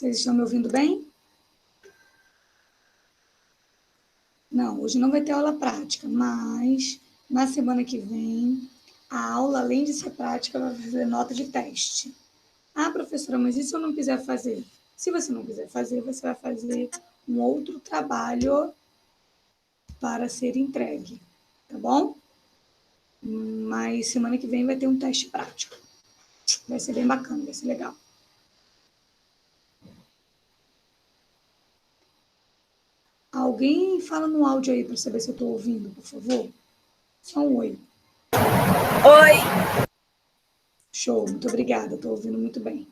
Vocês estão me ouvindo bem? Não, hoje não vai ter aula prática, mas na semana que vem, a aula, além de ser prática, vai fazer nota de teste. Ah, professora, mas e se eu não quiser fazer? Se você não quiser fazer, você vai fazer um outro trabalho para ser entregue, tá bom? Mas semana que vem vai ter um teste prático. Vai ser bem bacana, vai ser legal. Alguém fala no áudio aí para saber se eu estou ouvindo, por favor? Só um oi. Oi! Show, muito obrigada, estou ouvindo muito bem.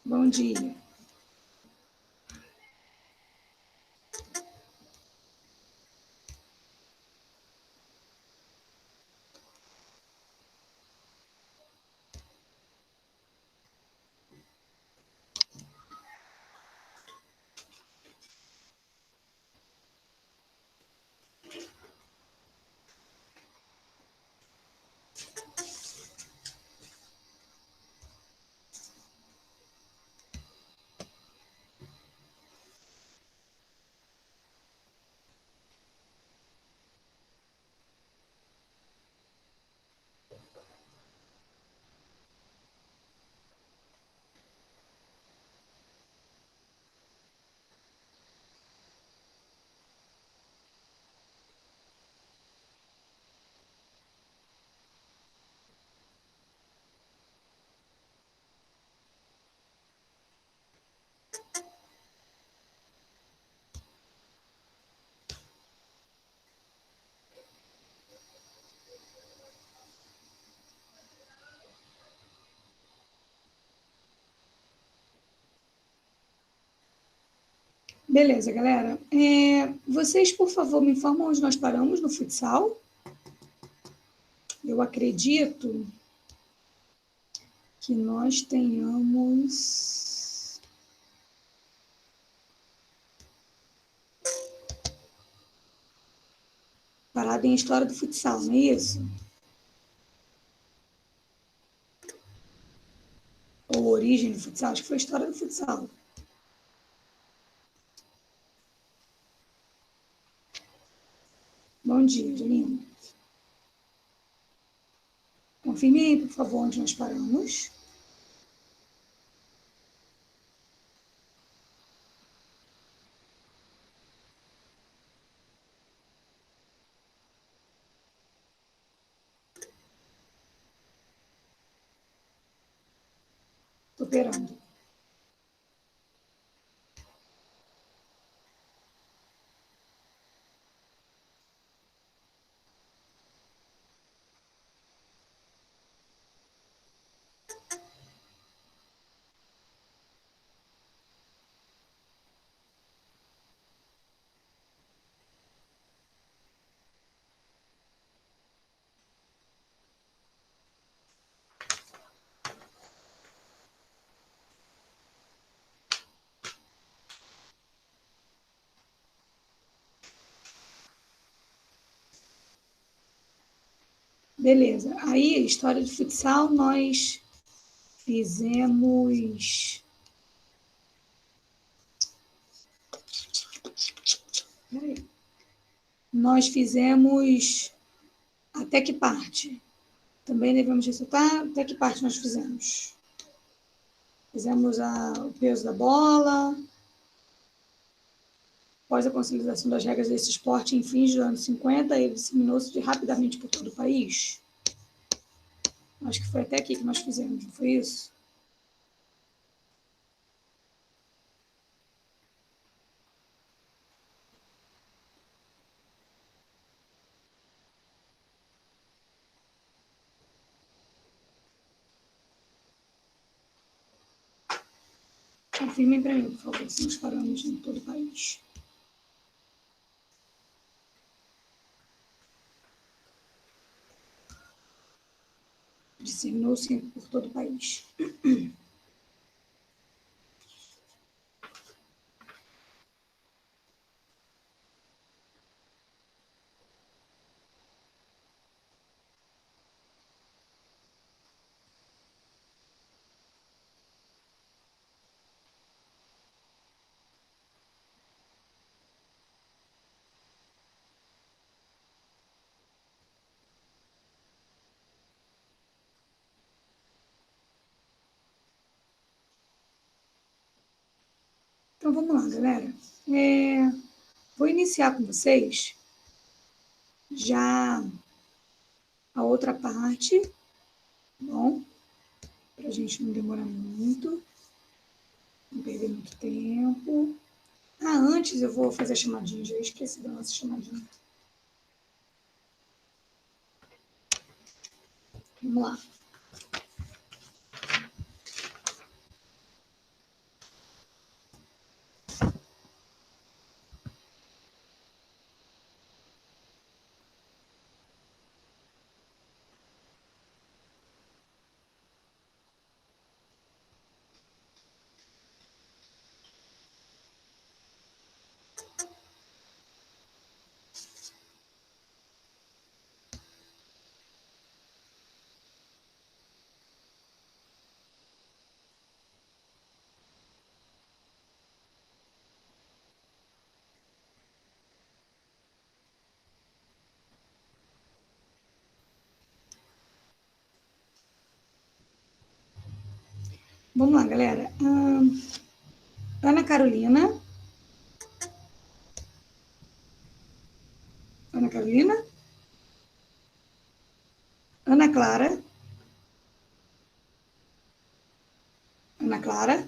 Bom dia. Beleza, galera. Vocês, por favor, me informam onde nós paramos no futsal. Eu acredito que nós tenhamos parado em história do futsal, não é isso? Ou origem do futsal, acho que foi história do futsal. Bom dia, Angelina. Confirme aí, por favor, onde nós paramos. Estou operando. Beleza. Aí, história de futsal, nós fizemos... Peraí. Nós fizemos até que parte? Também devemos ressaltar até que parte nós fizemos. Fizemos o peso da bola, após a consolidação das regras desse esporte em fins dos anos 50, ele disseminou-se rapidamente por todo o país. Acho que foi até aqui que nós fizemos, não foi isso? Confirmem para mim, por favor, se nós paramos em todo o país. Disseminou-se por todo o país. Então, vamos lá, galera. Vou iniciar com vocês já a outra parte, tá bom? Para a gente não demorar muito, não perder muito tempo. Antes eu vou fazer a chamadinha, já esqueci da nossa chamadinha. Vamos lá. Vamos lá, galera. Ana Carolina. Ana Carolina. Ana Clara. Ana Clara.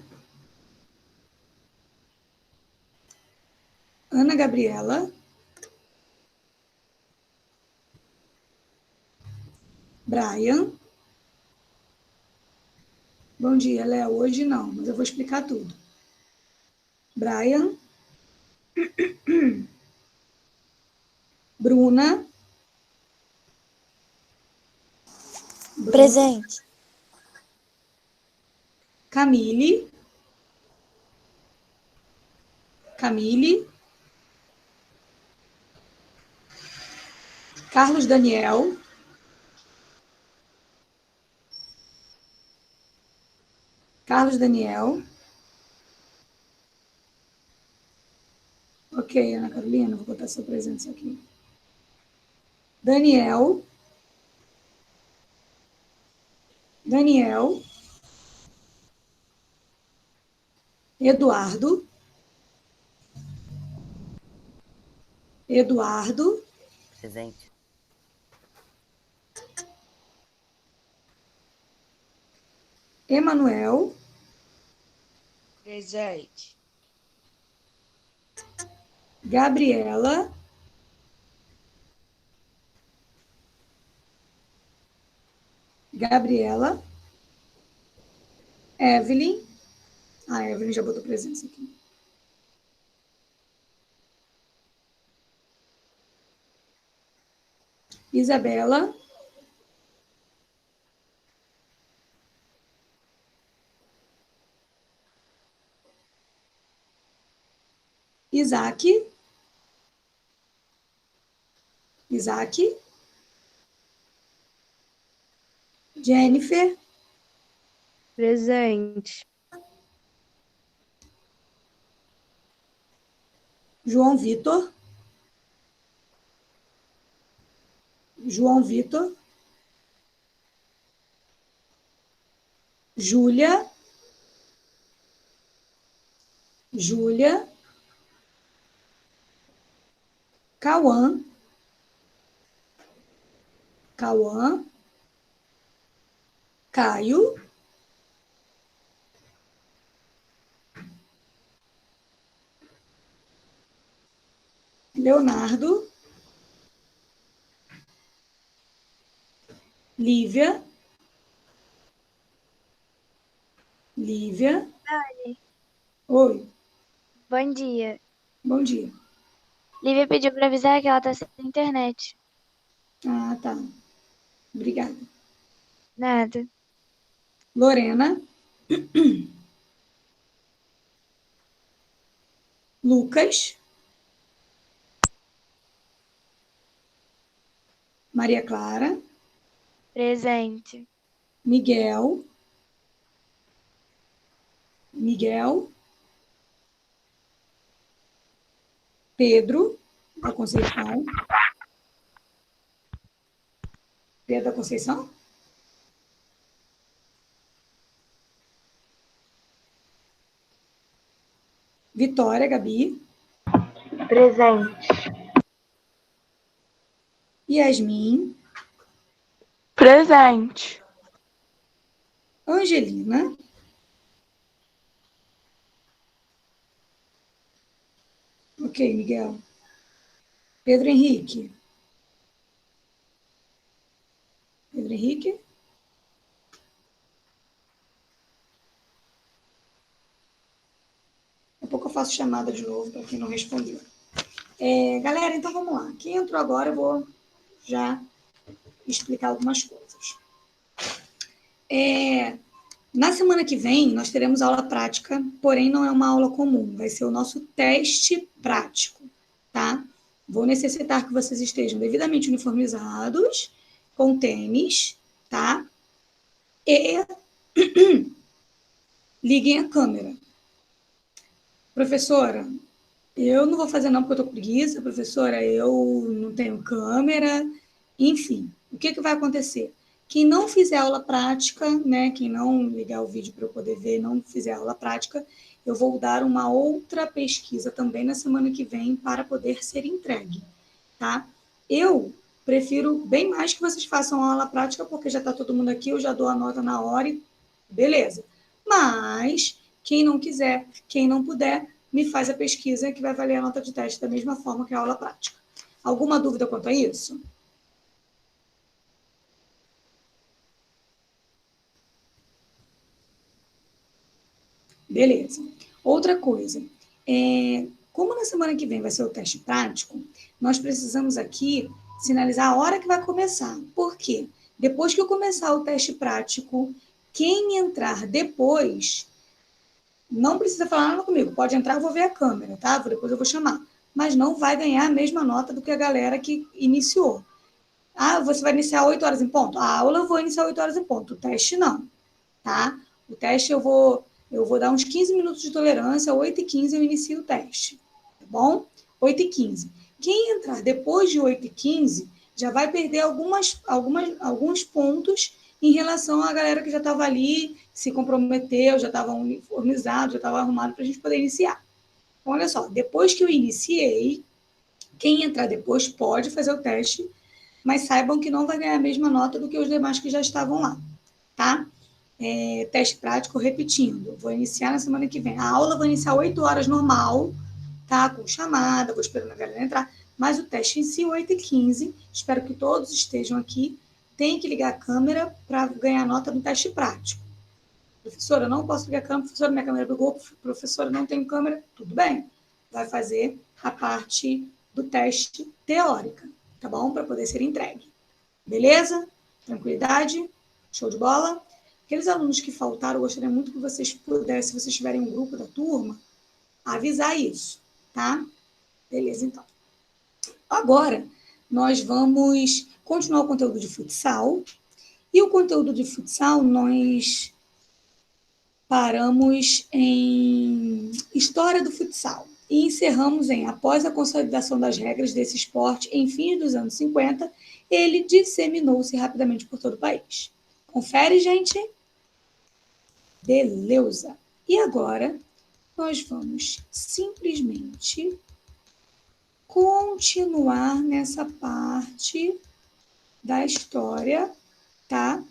Ana Gabriela. Brian. Bom dia, Léo. Hoje não, mas eu vou explicar tudo. Brian. Bruna. Presente. Camille. Camille. Carlos Daniel. Carlos Daniel. Ok, Ana Carolina, vou botar sua presença aqui. Daniel. Daniel. Eduardo. Eduardo. Presente. Emanuel. Presente. Gabriela. Gabriela. Evelyn. Evelyn já botou presença aqui. Isabela. Isaac. Isaac. Jennifer. Presente. João Vitor. João Vitor. Júlia. Júlia. Cauã. Cauã. Caio. Leonardo. Lívia. Lívia. Dani, Oi, bom dia. bom dia. Lívia pediu para avisar que ela tá sem internet. Tá. Obrigada. Nada. Lorena. Lucas. Maria Clara. Presente. Miguel. Miguel. Pedro da Conceição. Pedro da Conceição? Vitória, Gabi. Presente. Yasmin. Presente. Angelina. Ok, Miguel. Pedro Henrique. Pedro Henrique. Daqui a pouco eu faço chamada de novo para quem não respondeu. Galera, então vamos lá. Quem entrou agora, eu vou já explicar algumas coisas. Na semana que vem, nós teremos aula prática, porém não é uma aula comum, vai ser o nosso teste prático, tá? Vou necessitar que vocês estejam devidamente uniformizados, com tênis, tá? E liguem a câmera. Professora, eu não vou fazer não porque eu tô com preguiça, professora, eu não tenho câmera, enfim, o que vai acontecer? Quem não fizer aula prática, né, quem não ligar o vídeo para eu poder ver, não fizer aula prática, eu vou dar uma outra pesquisa também na semana que vem para poder ser entregue, tá? Eu prefiro bem mais que vocês façam aula prática, porque já está todo mundo aqui, eu já dou a nota na hora e beleza. Mas quem não quiser, quem não puder, me faz a pesquisa que vai valer a nota de teste da mesma forma que a aula prática. Alguma dúvida quanto a isso? Beleza. Outra coisa, como na semana que vem vai ser o teste prático, nós precisamos aqui sinalizar a hora que vai começar. Por quê? Depois que eu começar o teste prático, quem entrar depois, não precisa falar nada comigo, pode entrar, eu vou ver a câmera, tá? Depois eu vou chamar. Mas não vai ganhar a mesma nota do que a galera que iniciou. Ah, você vai iniciar 8 horas em ponto? A aula eu vou iniciar 8 horas em ponto, o teste não, tá? O teste eu vou dar uns 15 minutos de tolerância, 8h15 eu inicio o teste, tá bom? 8h15. Quem entrar depois de 8h15 já vai perder alguns pontos em relação à galera que já estava ali, se comprometeu, já estava uniformizado, já estava arrumado para a gente poder iniciar. Então, olha só, depois que eu iniciei, quem entrar depois pode fazer o teste, mas saibam que não vai ganhar a mesma nota do que os demais que já estavam lá, tá? Teste prático, repetindo, vou iniciar na semana que vem. A aula vou iniciar 8 horas normal, tá? Com chamada, vou esperando a galera entrar, mas o teste em si, 8h15, espero que todos estejam aqui, tem que ligar a câmera para ganhar nota no teste prático. Professora, eu não posso ligar a câmera, professora, minha câmera bugou, professora, não tenho câmera, tudo bem, vai fazer a parte do teste teórica, tá bom? Para poder ser entregue. Beleza? Tranquilidade? Show de bola? Aqueles alunos que faltaram, eu gostaria muito que vocês pudessem, se vocês tiverem um grupo da turma, avisar isso, tá? Beleza, então. Agora, nós vamos continuar o conteúdo de futsal. E o conteúdo de futsal, nós paramos em História do Futsal. E encerramos em, após a consolidação das regras desse esporte em fins dos anos 50, ele disseminou-se rapidamente por todo o país. Confere, gente? Beleza. E agora, nós vamos simplesmente continuar nessa parte da história, tá?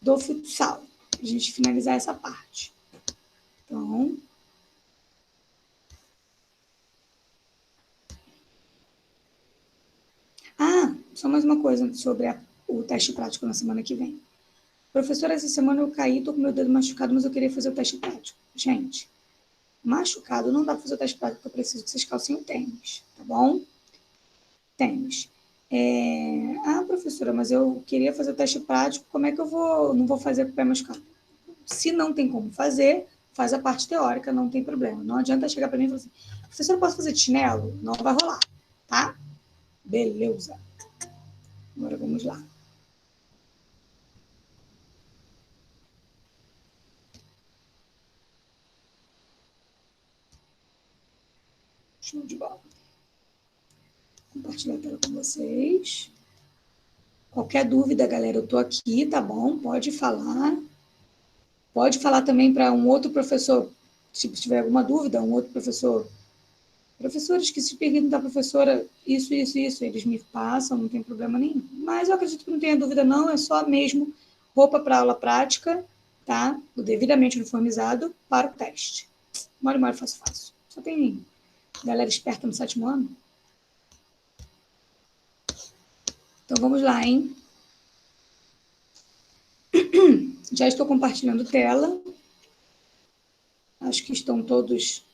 Do futsal. A gente finalizar essa parte. Então, só mais uma coisa sobre o teste prático na semana que vem. Professora, essa semana eu caí, tô com meu dedo machucado, mas eu queria fazer o teste prático. Gente, machucado não dá para fazer o teste prático, porque eu preciso que vocês calcem o tênis, tá bom? Tênis. Professora, mas eu queria fazer o teste prático, como é que eu não vou fazer com o pé machucado? Se não tem como fazer, faz a parte teórica, não tem problema. Não adianta chegar para mim e falar assim, professora, eu posso fazer de chinelo? Não vai rolar, tá? Beleza. Agora vamos lá. Show de bola. Compartilhar a tela com vocês. Qualquer dúvida, galera, eu tô aqui, tá bom? Pode falar. Pode falar também para um outro professor. Se tiver alguma dúvida, um outro professor, professores que se perguntam da professora isso, eles me passam, não tem problema nenhum. Mas eu acredito que não tenha dúvida não, é só mesmo roupa para aula prática, tá? O devidamente uniformizado para o teste. Mole, fácil, fácil. Só tem galera esperta no 7º ano. Então, vamos lá, hein? Já estou compartilhando tela. Acho que estão todos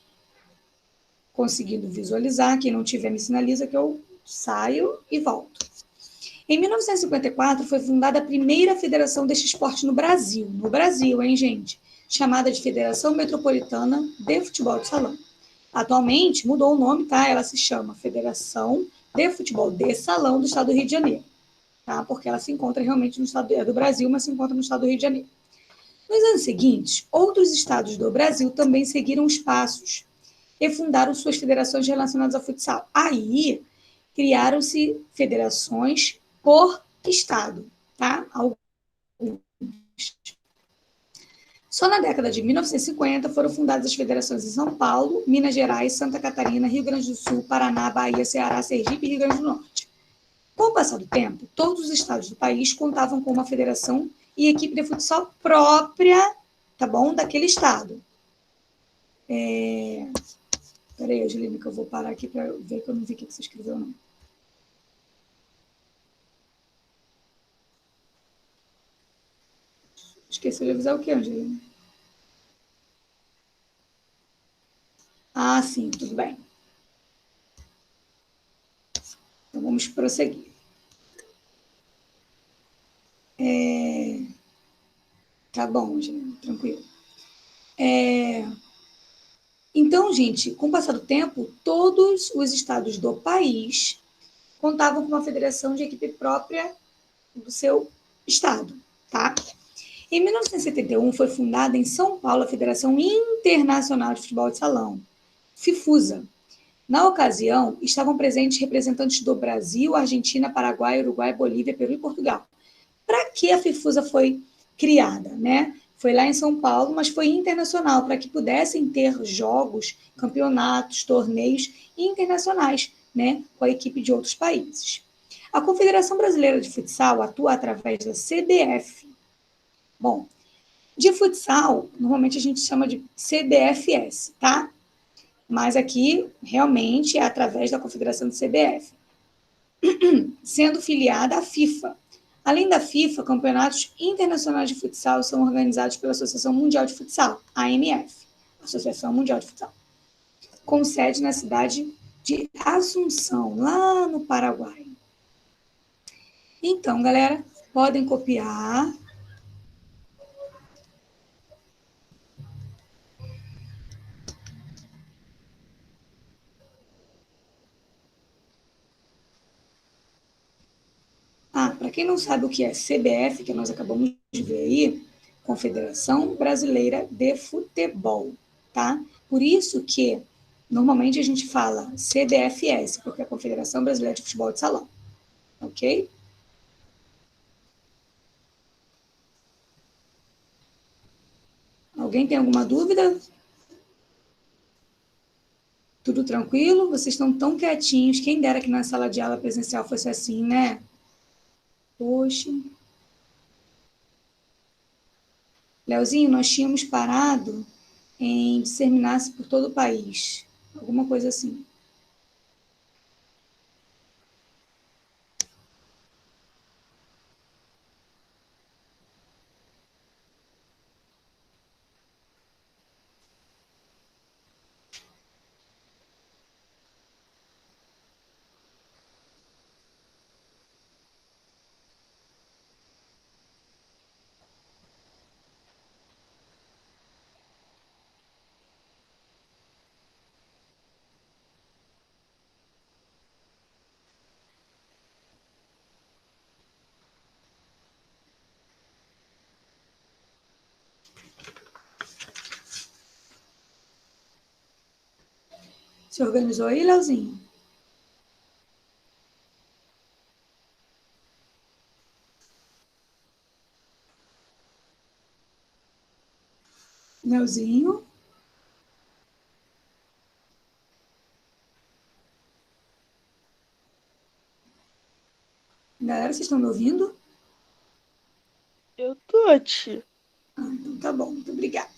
conseguindo visualizar. Quem não tiver, me sinaliza que eu saio e volto. Em 1954, foi fundada a primeira federação deste esporte no Brasil. No Brasil, hein, gente? Chamada de Federação Metropolitana de Futebol de Salão. Atualmente, mudou o nome, tá? Ela se chama Federação de Futebol de Salão do Estado do Rio de Janeiro. Tá? Porque ela se encontra realmente no estado do Brasil, mas se encontra no estado do Rio de Janeiro. Nos anos seguintes, outros estados do Brasil também seguiram os passos e fundaram suas federações relacionadas ao futsal. Aí, criaram-se federações por estado, tá? Só na década de 1950 foram fundadas as federações em São Paulo, Minas Gerais, Santa Catarina, Rio Grande do Sul, Paraná, Bahia, Ceará, Sergipe e Rio Grande do Norte. Com o passar do tempo, todos os estados do país contavam com uma federação e equipe de futsal própria, tá bom, daquele estado. Peraí, Angelina, que eu vou parar aqui para ver que eu não vi o que você escreveu, não. Esqueci de avisar o que, Angelina? Ah, sim, tudo bem. Então, vamos prosseguir. Tá bom, Angelina, tranquilo. Então, gente, com o passar do tempo, todos os estados do país contavam com uma federação de equipe própria do seu estado, tá? Em 1971, foi fundada em São Paulo a Federação Internacional de Futebol de Salão, FIFUSA. Na ocasião, estavam presentes representantes do Brasil, Argentina, Paraguai, Uruguai, Bolívia, Peru e Portugal. Para que a FIFUSA foi criada, né? Foi lá em São Paulo, mas foi internacional, para que pudessem ter jogos, campeonatos, torneios internacionais, né, com a equipe de outros países. A Confederação Brasileira de Futsal atua através da CBF. Bom, de futsal, normalmente a gente chama de CBFS, tá? Mas aqui, realmente, é através da Confederação de CBF, sendo filiada à FIFA. Além da FIFA, campeonatos internacionais de futsal são organizados pela Associação Mundial de Futsal, AMF, Associação Mundial de Futsal, com sede na cidade de Assunção, lá no Paraguai. Então, galera, podem copiar. Para quem não sabe o que é CBF, que nós acabamos de ver aí, Confederação Brasileira de Futebol, tá? Por isso que normalmente a gente fala CBFS, porque é a Confederação Brasileira de Futebol de Salão, ok? Alguém tem alguma dúvida? Tudo tranquilo? Vocês estão tão quietinhos. Quem dera que na sala de aula presencial fosse assim, né? Poxa. Leozinho, nós tínhamos parado em disseminar-se por todo o país. Alguma coisa assim. Se organizou aí, Leozinho? Leozinho? Galera, vocês estão me ouvindo? Eu tô, tia. Então tá bom, muito obrigada.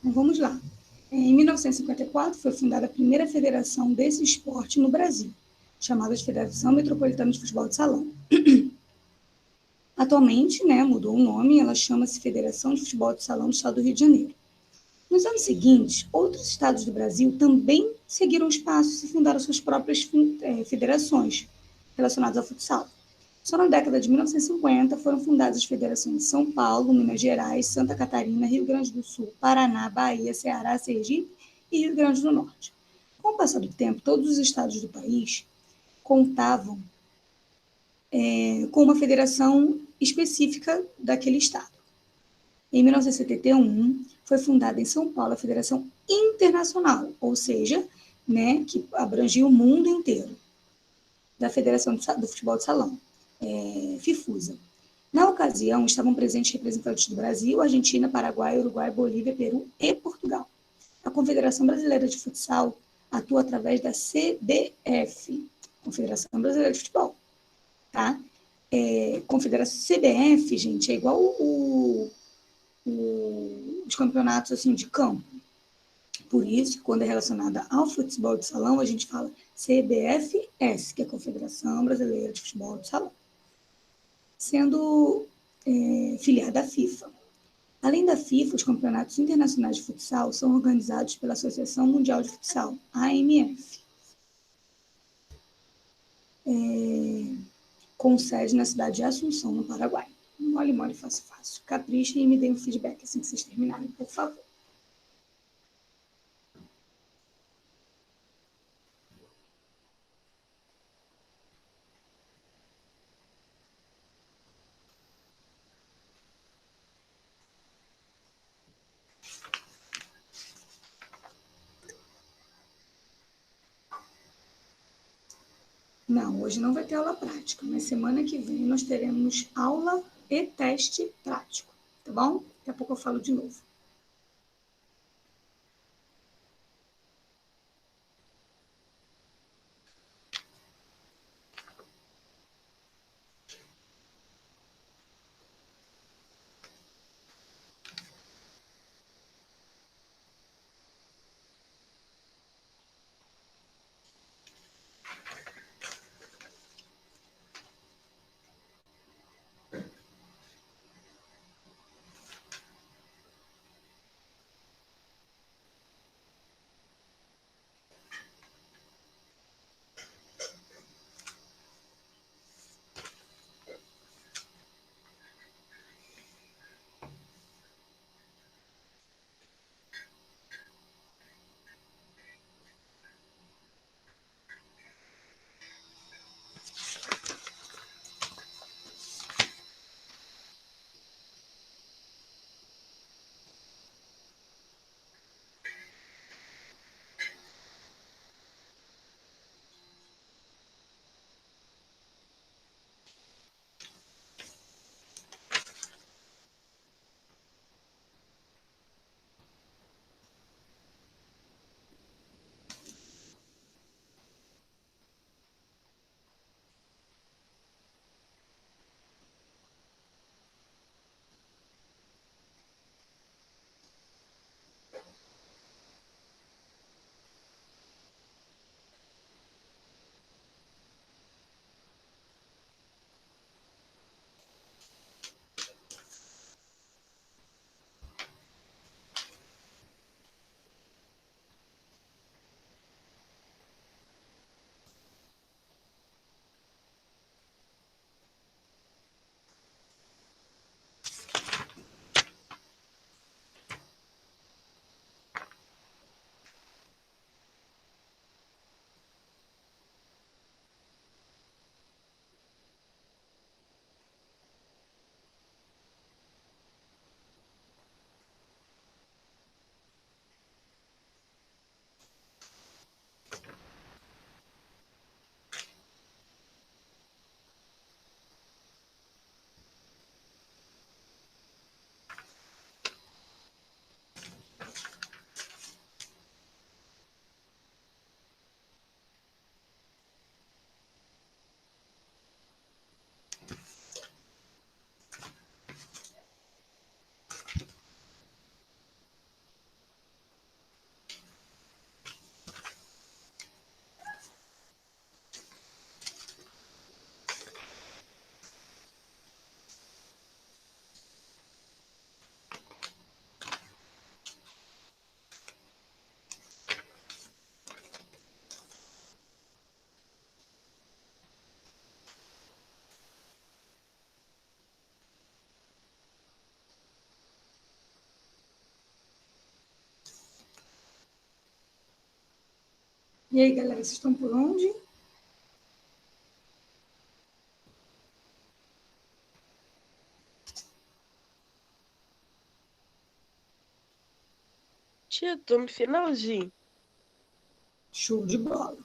Então, vamos lá. Em 1954, foi fundada a primeira federação desse esporte no Brasil, chamada de Federação Metropolitana de Futebol de Salão. Atualmente, mudou o nome, ela chama-se Federação de Futebol de Salão do Estado do Rio de Janeiro. Nos anos seguintes, outros estados do Brasil também seguiram os passos e fundaram suas próprias federações relacionadas ao futsal. Só na década de 1950 foram fundadas as federações de São Paulo, Minas Gerais, Santa Catarina, Rio Grande do Sul, Paraná, Bahia, Ceará, Sergipe e Rio Grande do Norte. Com o passar do tempo, todos os estados do país contavam com uma federação específica daquele estado. Em 1971, foi fundada em São Paulo a Federação Internacional, ou seja, que abrangia o mundo inteiro, da Federação do Futebol de Salão, FIFUSA. Na ocasião, estavam presentes representantes do Brasil, Argentina, Paraguai, Uruguai, Bolívia, Peru e Portugal. A Confederação Brasileira de Futsal atua através da CBF, Confederação Brasileira de Futebol. Tá? Confederação CBF, gente, é igual os campeonatos assim, de campo. Por isso, quando é relacionada ao futebol de salão, a gente fala CBFS, que é a Confederação Brasileira de Futebol de Salão, sendo filiada à FIFA. Além da FIFA, os campeonatos internacionais de futsal são organizados pela Associação Mundial de Futsal, AMF, com sede na cidade de Assunção, no Paraguai. Mole, mole, fácil, fácil. Caprichem e me deem um feedback assim que vocês terminarem, por favor. Não, hoje não vai ter aula prática, mas semana que vem nós teremos aula e teste prático, tá bom? Daqui a pouco eu falo de novo. E aí, galera, vocês estão por onde? Tia, tô no finalzinho. Show de bola.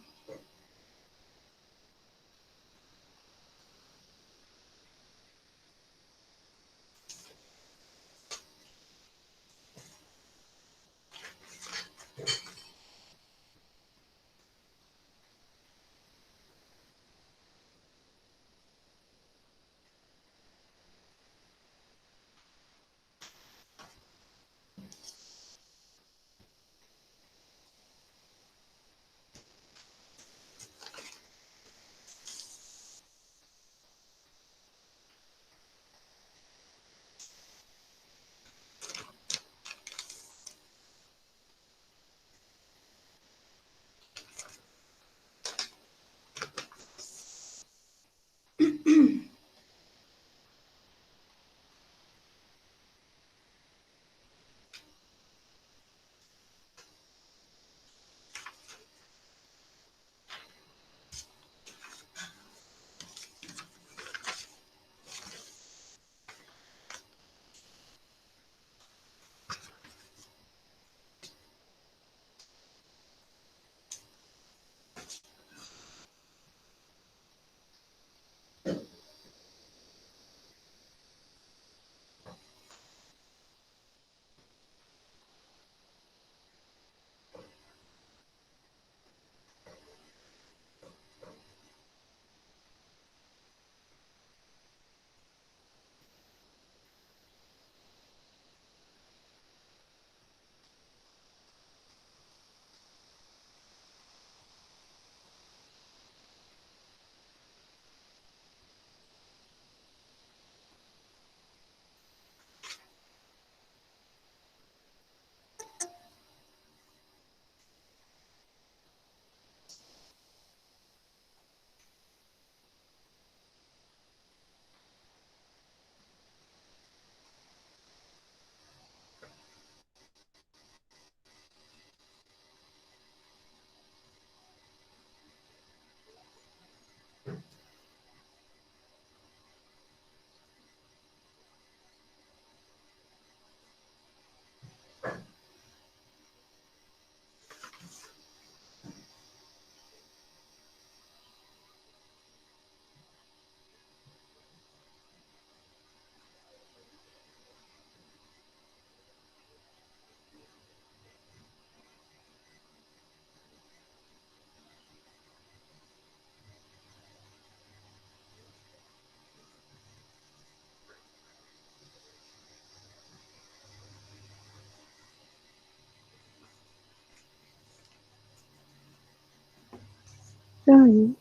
Dani,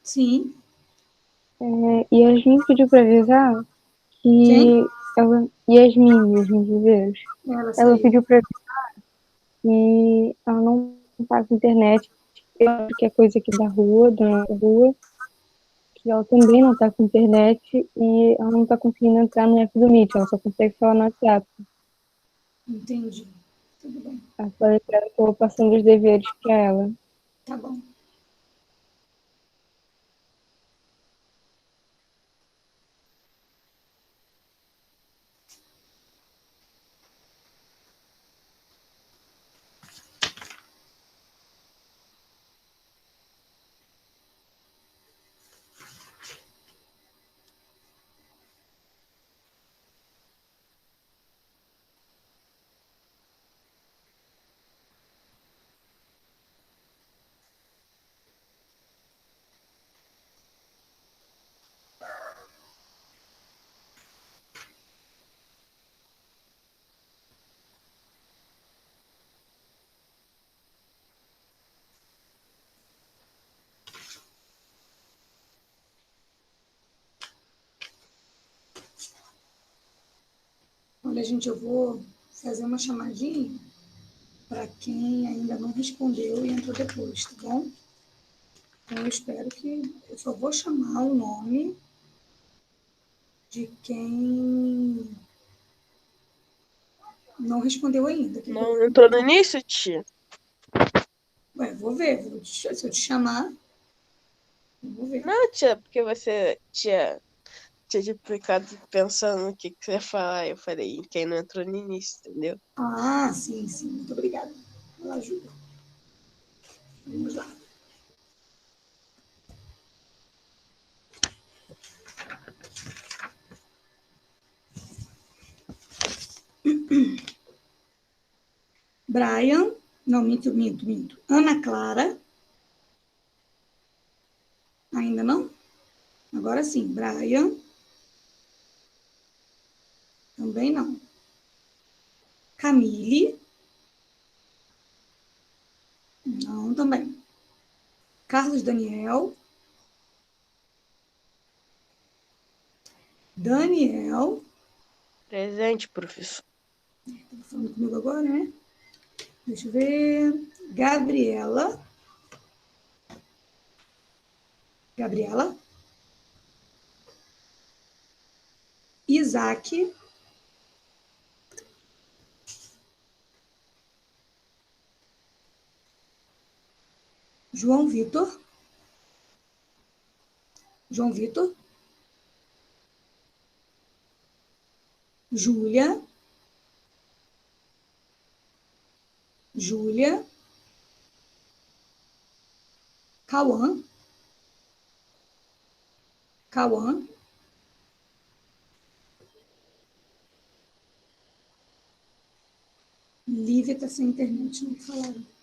Sim. Yasmin pediu pra avisar Quem? que ela. Yasmin de Deus. Ela Ela saiu. pediu pra avisar que ela não tá com internet, que é coisa aqui da rua, da rua, que ela também não tá com internet e ela não tá conseguindo entrar no app do Meet, ela só consegue falar no WhatsApp. Entendi. Tudo bem. Ela falou que eu tô passando os deveres pra ela. Tá bom. Olha, gente, eu vou fazer uma chamadinha para quem ainda não respondeu e entrou depois, tá bom? Então, eu espero que... Eu só vou chamar o nome de quem não respondeu ainda. Não entrou no início, tia? Ué, vou ver. Se eu te chamar, eu vou ver. Não, tia, porque você tinha explicado pensando o que você ia falar. Eu falei, quem não entrou no início, entendeu? Ah, sim, sim. Muito obrigada pela ajuda. Vamos lá. Brian, não, minto. Ana Clara. Ainda não? Agora sim, Brian. Também não. Camille. Não, também. Carlos Daniel. Daniel. Presente, professor. Tá falando comigo agora, né? Deixa eu ver. Gabriela. Gabriela. Isaac. João Vitor. João Vitor. Júlia. Júlia. Cauã. Cauã. Lívia está sem internet, não falaram.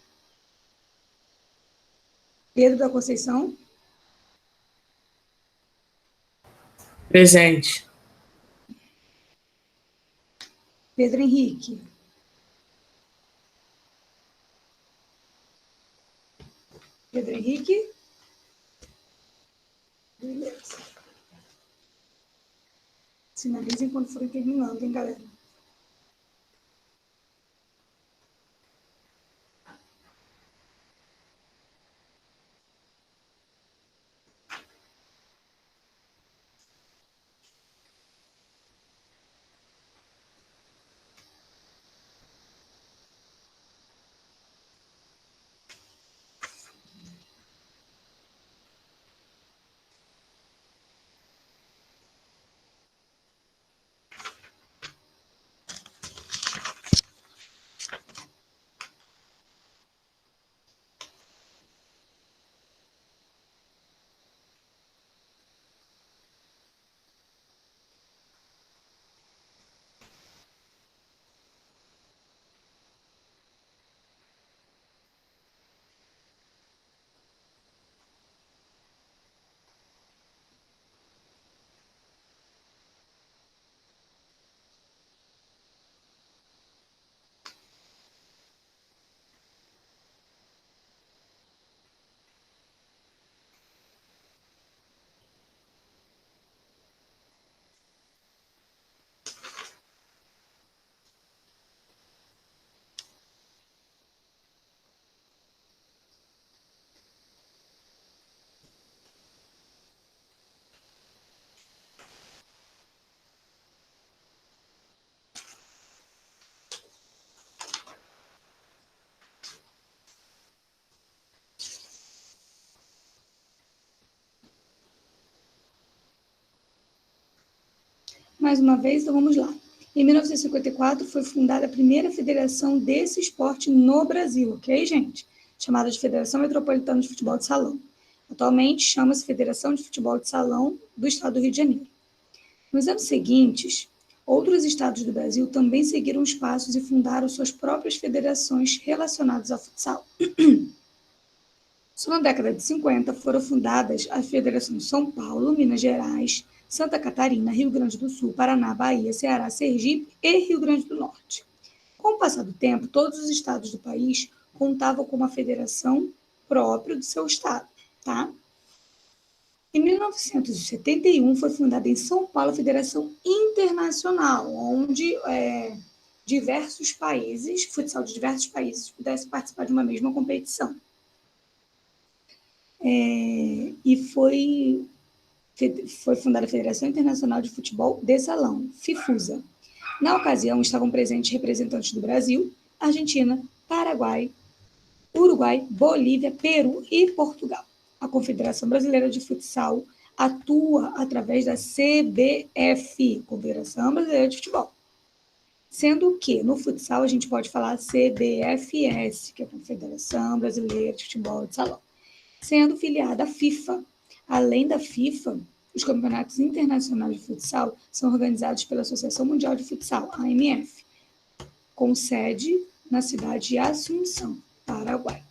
Pedro da Conceição. Presente. Pedro Henrique. Pedro Henrique. Beleza. Sinalizem quando forem terminando, hein, galera? Mais uma vez, então vamos lá. Em 1954 foi fundada a primeira federação desse esporte no Brasil, ok, gente? Chamada de Federação Metropolitana de Futebol de Salão. Atualmente chama-se Federação de Futebol de Salão do Estado do Rio de Janeiro. Nos anos seguintes, outros estados do Brasil também seguiram os passos e fundaram suas próprias federações relacionadas ao futsal. Só na década de 50 foram fundadas as federações São Paulo, Minas Gerais, Santa Catarina, Rio Grande do Sul, Paraná, Bahia, Ceará, Sergipe e Rio Grande do Norte. Com o passar do tempo, todos os estados do país contavam com uma federação própria do seu estado, tá? Em 1971 foi fundada em São Paulo a Federação Internacional, onde diversos países, futsal de diversos países, pudessem participar de uma mesma competição. E foi fundada a Federação Internacional de Futebol de Salão, FIFUSA. Na ocasião, estavam presentes representantes do Brasil, Argentina, Paraguai, Uruguai, Bolívia, Peru e Portugal. A Confederação Brasileira de Futsal atua através da CBF, Confederação Brasileira de Futebol. Sendo que no futsal a gente pode falar CBFS, que é a Confederação Brasileira de Futebol de Salão, sendo filiada à FIFA. Além da FIFA, os campeonatos internacionais de futsal são organizados pela Associação Mundial de Futsal, AMF, com sede na cidade de Assunção, Paraguai.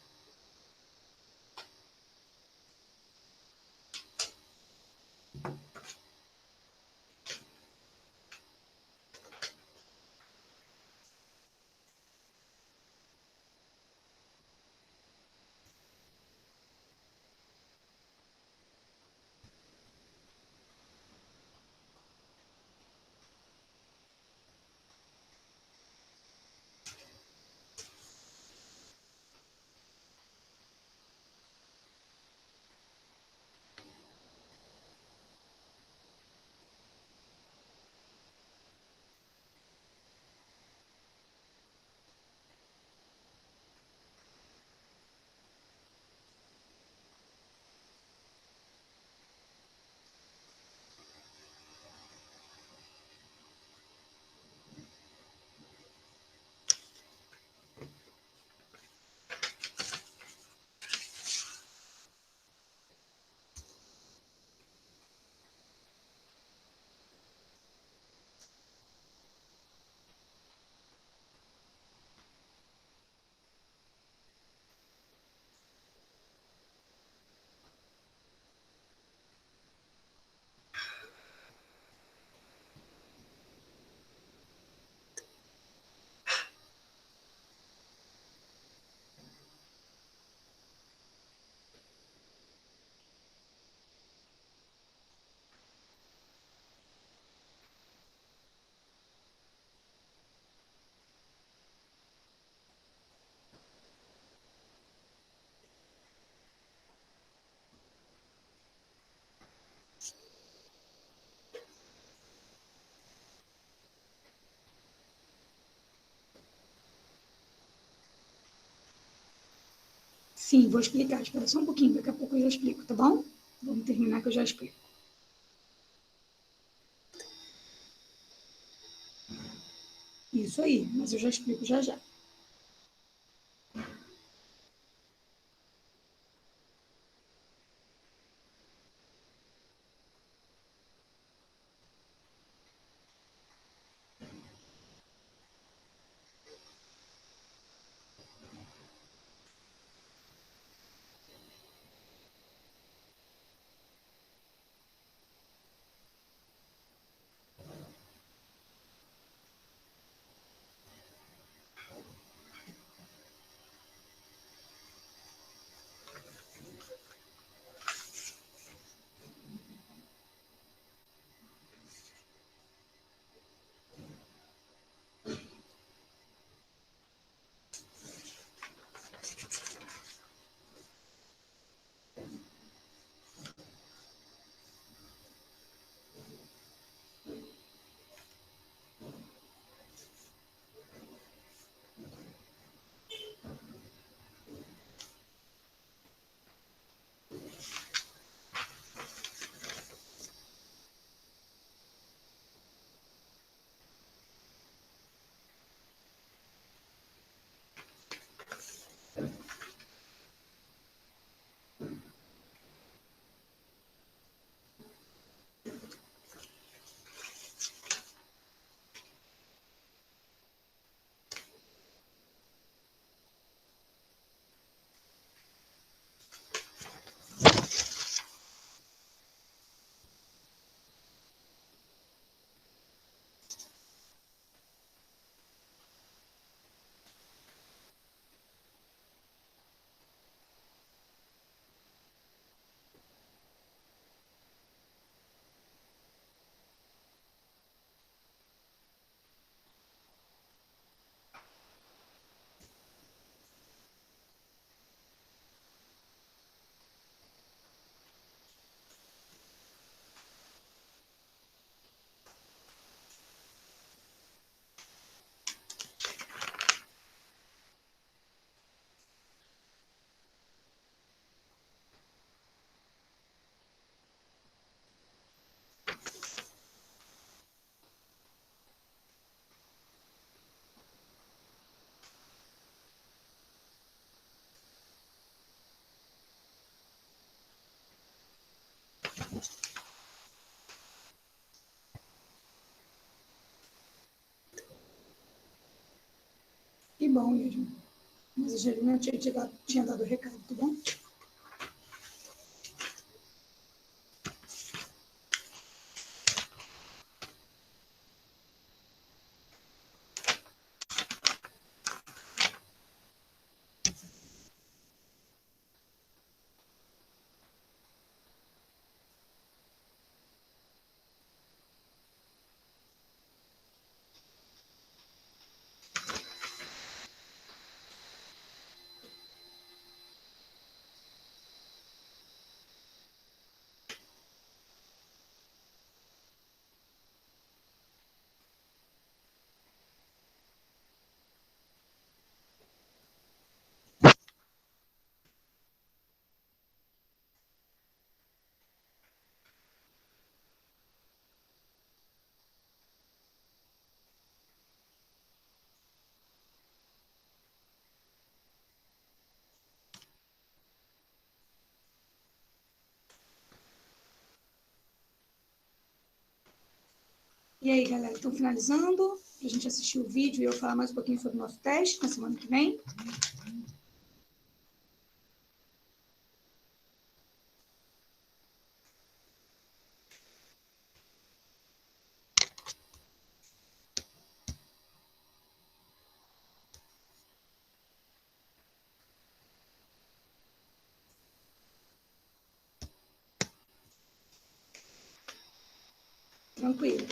Sim, vou explicar. Espera só um pouquinho, daqui a pouco eu já explico, tá bom? Vamos terminar que eu já explico. Isso aí, mas eu já explico já já. bom mesmo. Mas a Angelina tinha dado o recado, tá bom? E aí, galera, estão finalizando? Para a gente assistir o vídeo e eu falar mais um pouquinho sobre o nosso teste na semana que vem. Tranquilo.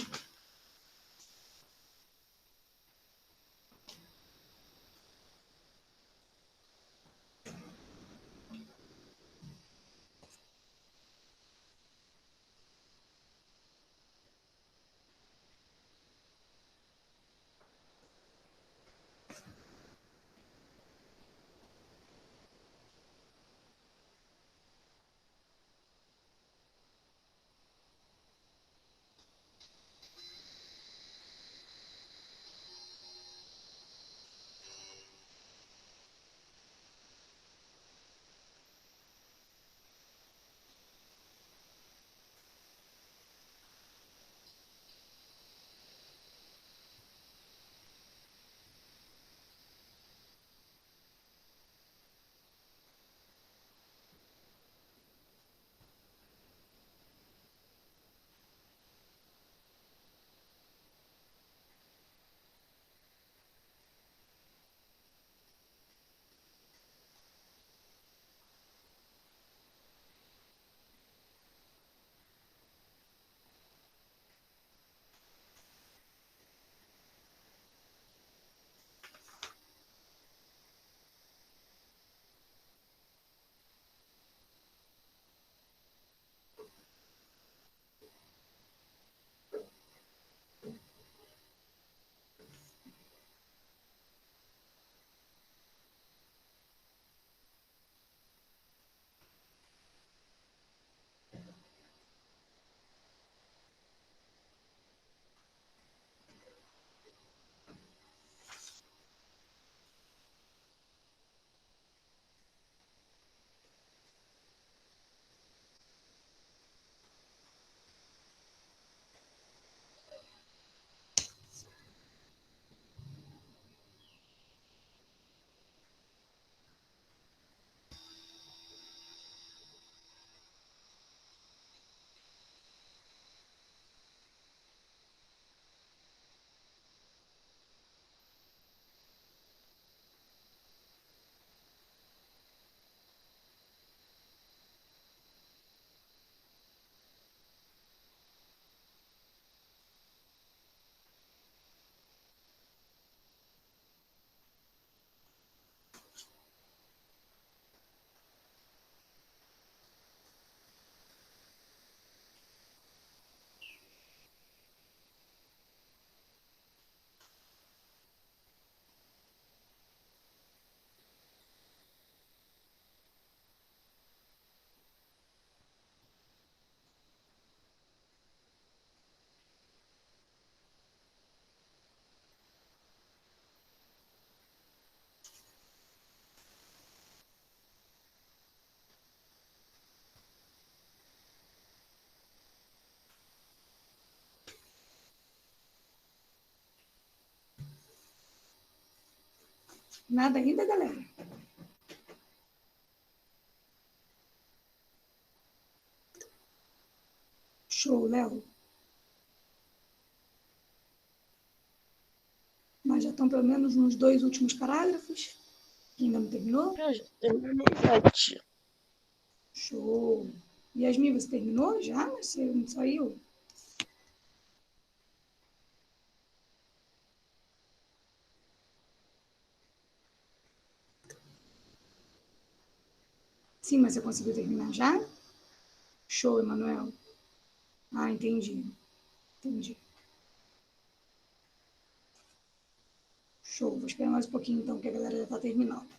Nada ainda, galera? Show, Léo. Mas já estão pelo menos nos 2 últimos parágrafos? Que ainda não terminou? Eu já terminei. Show. Yasmin, você terminou já? Mas você não saiu? Sim, mas você conseguiu terminar já? Show, Emanuel. Ah, entendi. Entendi. Show. Vou esperar mais um pouquinho, então, que a galera já está terminando.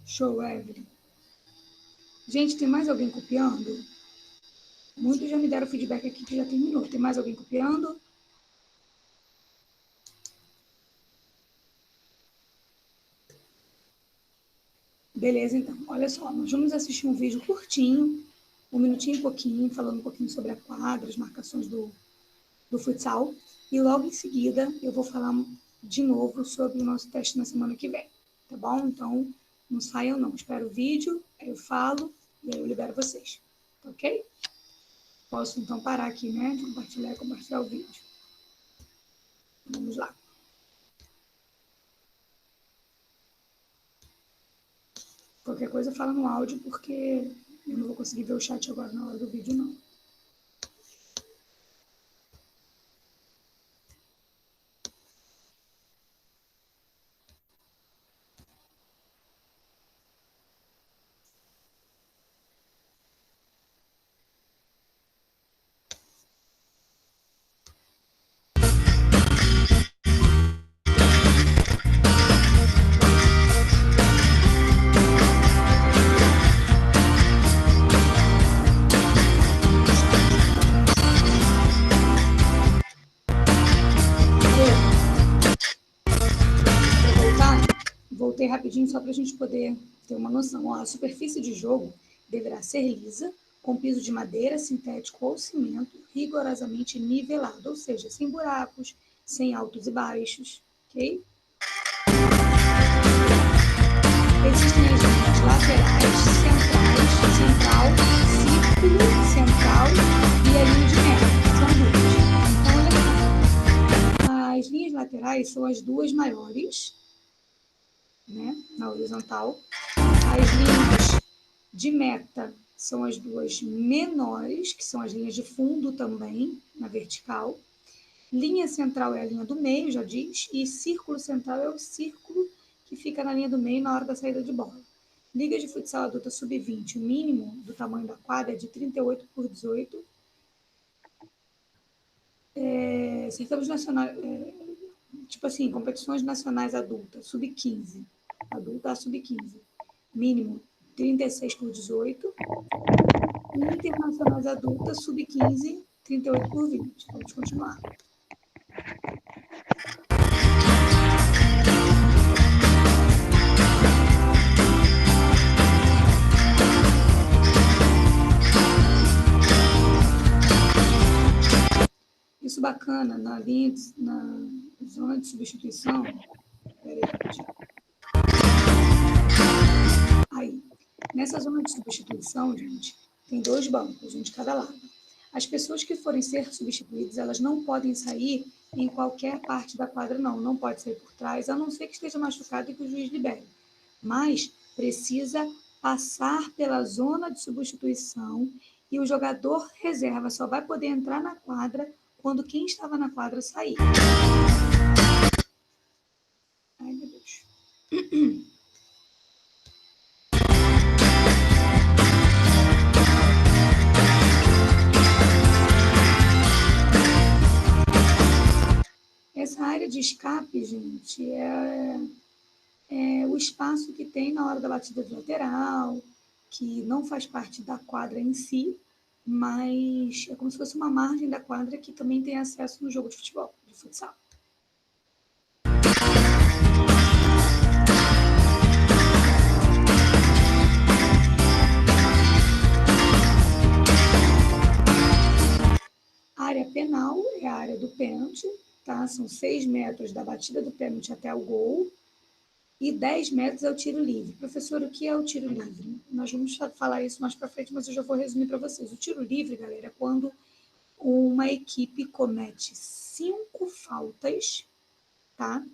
Show, Evelyn. Gente, tem mais alguém copiando? Muitos já me deram feedback aqui que já terminou. Tem mais alguém copiando? Beleza, então. Olha só, nós vamos assistir um vídeo curtinho, 1 minutinho e pouquinho, falando um pouquinho sobre a quadra, as marcações do futsal. E logo em seguida eu vou falar de novo sobre o nosso teste na semana que vem. Tá bom? Então, não saiam não. Espero o vídeo, aí eu falo e aí eu libero vocês. Tá ok? Posso então parar aqui, né? Compartilhar o vídeo. Vamos lá. Qualquer coisa fala no áudio, porque eu não vou conseguir ver o chat agora na hora do vídeo, não. Voltei rapidinho só para a gente poder ter uma noção. Ó, a superfície de jogo deverá ser lisa, com piso de madeira, sintético ou cimento, rigorosamente nivelado, ou seja, sem buracos, sem altos e baixos, ok? Existem as linhas laterais, central, círculo, central e a linha de meta, são duas. Então, olha só. As linhas laterais são as duas maiores, né, na horizontal. As linhas de meta são as duas menores, que são as linhas de fundo também, na vertical. Linha central é a linha do meio, já diz, e círculo central é o círculo que fica na linha do meio na hora da saída de bola. Liga de futsal adulta sub-20, o mínimo do tamanho da quadra é de 38 por 18. Certames nacionais, tipo assim, competições nacionais adultas, sub-15, adulta a sub-15, mínimo 36 por 18, e internacionais adultas, sub-15, 38 por 20. Vamos continuar. Isso bacana, na zona de substituição. Peraí, aí, nessa zona de substituição, gente, tem 2 bancos, um de cada lado. As pessoas que forem ser substituídas, elas não podem sair em qualquer parte da quadra, não. Não pode sair por trás, a não ser que esteja machucado e que o juiz libere. Mas precisa passar pela zona de substituição e o jogador reserva só vai poder entrar na quadra quando quem estava na quadra sair. Ai, meu Deus. Essa área de escape, gente, é o espaço que tem na hora da batida de lateral, que não faz parte da quadra em si, mas é como se fosse uma margem da quadra que também tem acesso no jogo de futebol, de futsal. A área penal é a área do pênalti, tá? São 6 metros da batida do pênalti até o gol e 10 metros é o tiro livre. Professor, o que é o tiro livre? Nós vamos falar isso mais para frente, mas eu já vou resumir para vocês. O tiro livre, galera, é quando uma equipe comete 5 faltas, tá?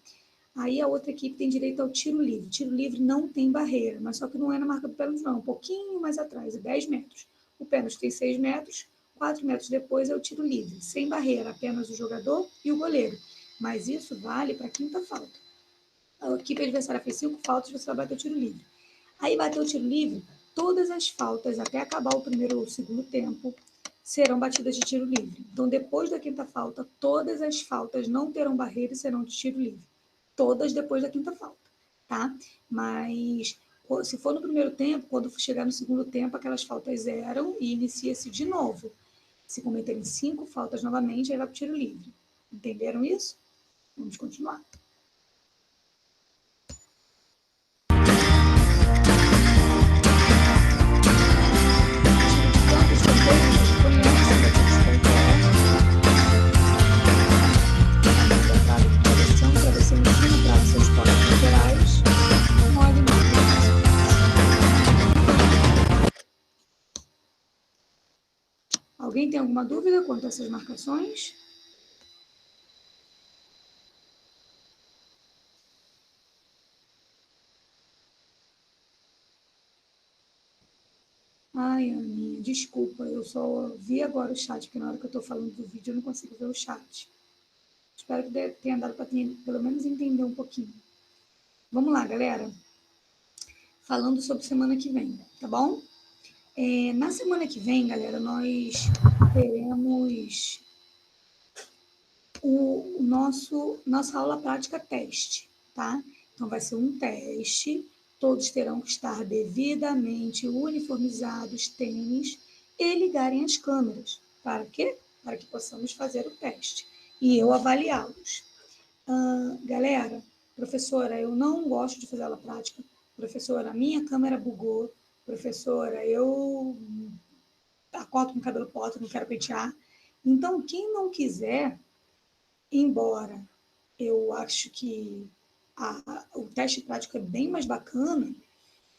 Aí a outra equipe tem direito ao tiro livre. Tiro livre não tem barreira, mas só que não é na marca do pênalti, não. Um pouquinho mais atrás, é 10 metros. O pênalti tem 6 metros, 4 metros depois é o tiro livre, sem barreira, apenas o jogador e o goleiro. Mas isso vale para a quinta falta. A equipe adversária fez 5 faltas, você vai bater o tiro livre. Aí bateu o tiro livre, todas as faltas, até acabar o primeiro ou o segundo tempo, serão batidas de tiro livre. Então, depois da quinta falta, todas as faltas não terão barreira e serão de tiro livre. Todas depois da quinta falta, tá? Mas, se for no primeiro tempo, quando chegar no segundo tempo, aquelas faltas zeram e inicia-se de novo. Se cometerem 5 faltas novamente, aí vai para o tiro livre. Entenderam isso? Vamos continuar. Alguém tem alguma dúvida quanto a essas marcações? Ai, Aninha, desculpa, eu só vi agora o chat, porque na hora que eu estou falando do vídeo eu não consigo ver o chat. Espero que tenha dado para pelo menos entender um pouquinho. Vamos lá, galera. Falando sobre semana que vem, tá bom? Na semana que vem, galera, nós teremos nossa aula prática teste, tá? Então, vai ser um teste, todos terão que estar devidamente uniformizados, tênis, e ligarem as câmeras. Para quê? Para que possamos fazer o teste e eu avaliá-los. Galera, professora, eu não gosto de fazer aula prática. Professora, a minha câmera bugou. Professora, eu acordo com o cabelo podre, não quero pentear. Então, quem não quiser, embora eu acho que o teste prático é bem mais bacana,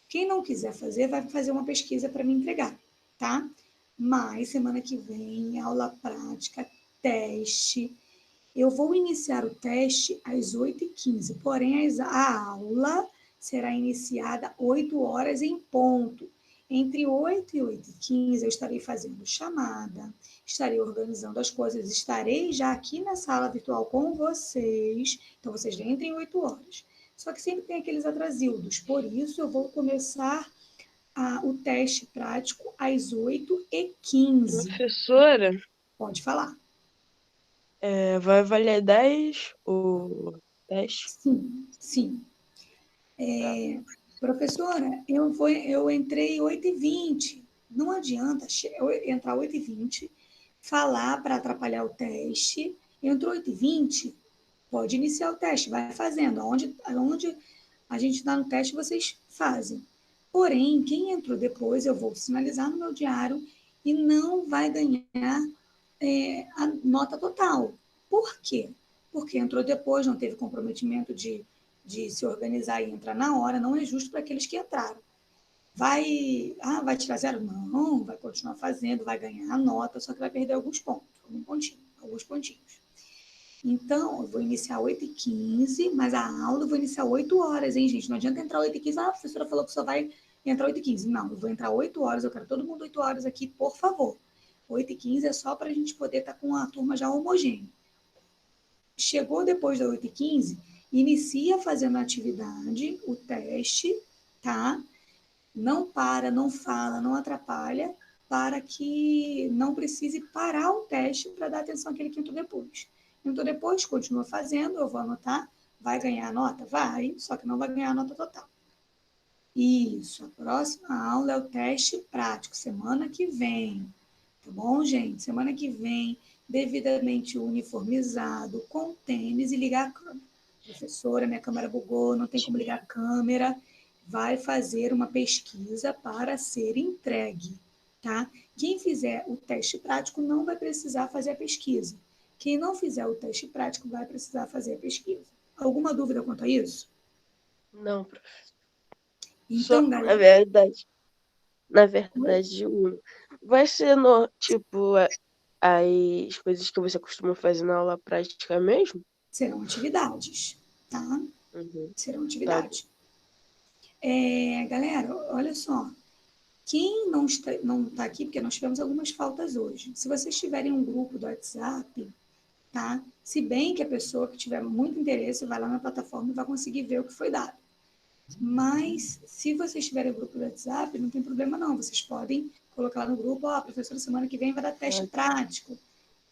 quem não quiser fazer, vai fazer uma pesquisa para me entregar, tá? Mas semana que vem, aula prática, teste. Eu vou iniciar o teste às 8h15, porém a aula será iniciada 8 horas em ponto. Entre 8 e 8h15 eu estarei fazendo chamada, estarei organizando as coisas, estarei já aqui na sala virtual com vocês, então vocês já entrem em 8 horas. Só que sempre tem aqueles atrasildos, por isso eu vou começar o teste prático às 8h15. Professora, Pode falar. vai valer 10 o teste? Sim, sim. Professora, eu entrei 8h20. Não adianta eu entrar 8h20, falar para atrapalhar o teste. Entrou 8h20, pode iniciar o teste, vai fazendo. Aonde a gente está no teste, vocês fazem. Porém, quem entrou depois, eu vou sinalizar no meu diário e não vai ganhar a nota total. Por quê? Porque entrou depois, não teve comprometimento de se organizar e entrar na hora, não é justo para aqueles que entraram. Vai tirar zero? Não, vai continuar fazendo, vai ganhar a nota, só que vai perder alguns pontos, alguns pontinhos. Então, eu vou iniciar 8h15, mas a aula eu vou iniciar 8 horas, hein, gente? Não adianta entrar 8h15, a professora falou que só vai entrar 8h15. Não, eu vou entrar 8 horas, eu quero todo mundo 8 horas aqui, por favor. 8h15 é só para a gente poder estar com a turma já homogênea. Chegou depois da 8h15, inicia fazendo a atividade, o teste, tá? Não para, não fala, não atrapalha, para que não precise parar o teste para dar atenção àquele que entrou depois. Entrou depois, continua fazendo, eu vou anotar, vai ganhar a nota? Vai, só que não vai ganhar a nota total. Isso, a próxima aula é o teste prático, semana que vem. Tá bom, gente? Semana que vem, devidamente uniformizado, com tênis e ligar a câmera. Professora, minha câmera bugou, não tem como ligar a câmera. Vai fazer uma pesquisa para ser entregue, tá? Quem fizer o teste prático não vai precisar fazer a pesquisa. Quem não fizer o teste prático vai precisar fazer a pesquisa. Alguma dúvida quanto a isso? Não, professor. Então, Só, galera. na verdade, vai ser tipo, as coisas que você costuma fazer na aula prática mesmo? Serão atividades, tá? Uhum. Serão Tá. atividades. Galera, olha só. Quem não está aqui, porque nós tivemos algumas faltas hoje. Se vocês tiverem um grupo do WhatsApp, tá? Se bem que a pessoa que tiver muito interesse vai lá na plataforma e vai conseguir ver o que foi dado. Mas, se vocês tiverem o grupo do WhatsApp, não tem problema não. Vocês podem colocar lá no grupo, professora, semana que vem vai dar teste prático.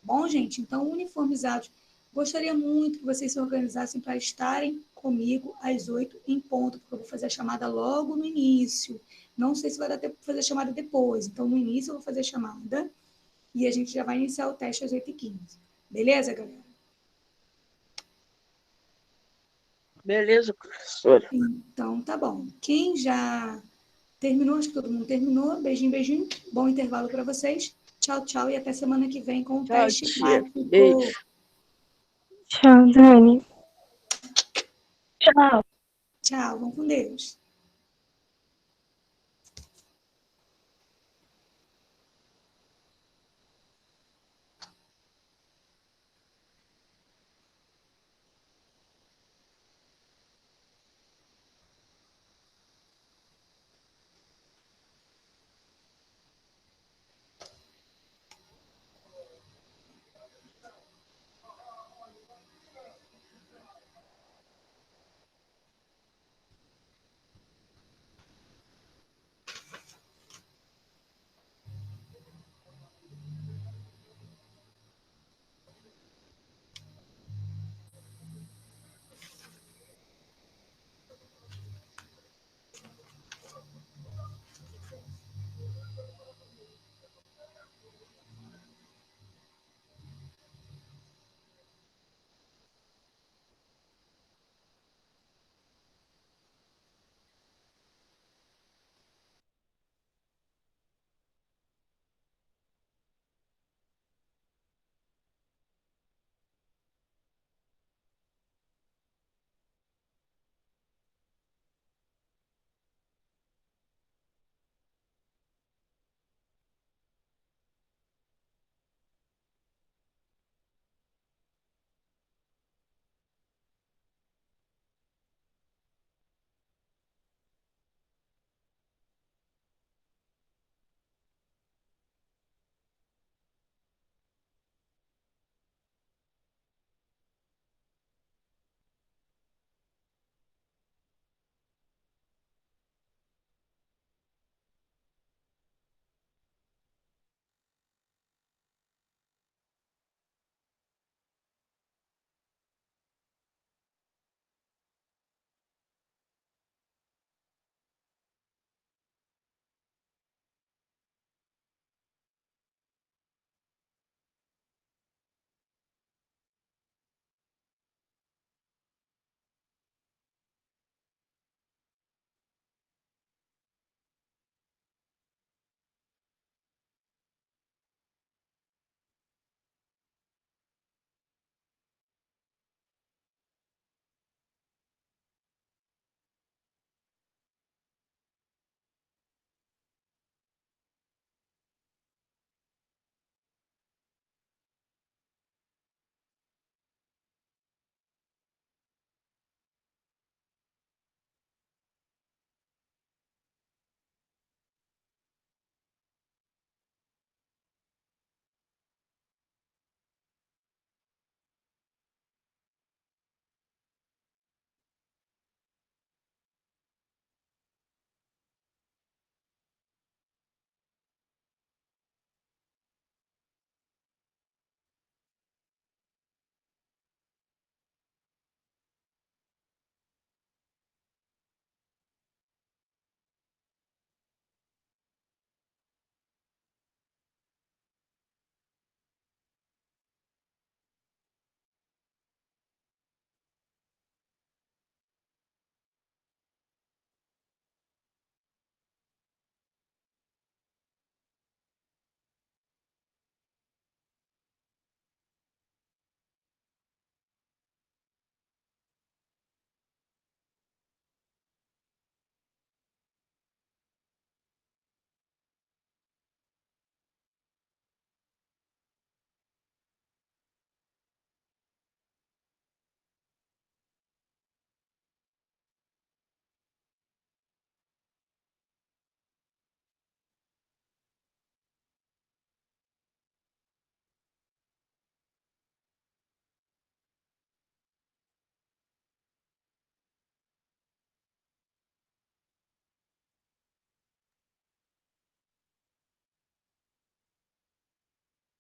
Bom, gente, então, uniformizados. Gostaria muito que vocês se organizassem para estarem comigo às 8 em ponto, porque eu vou fazer a chamada logo no início. Não sei se vai dar tempo para fazer a chamada depois. Então, no início eu vou fazer a chamada e a gente já vai iniciar o teste às 8h15. Beleza, galera? Beleza, professora. Então, tá bom. Quem já terminou, acho que todo mundo terminou. Beijinho, beijinho. Bom intervalo para vocês. Tchau, tchau e até semana que vem com o Tchau, teste tia. prático. Beijo. Tchau, Dani. Tchau. Tchau, vamos com Deus.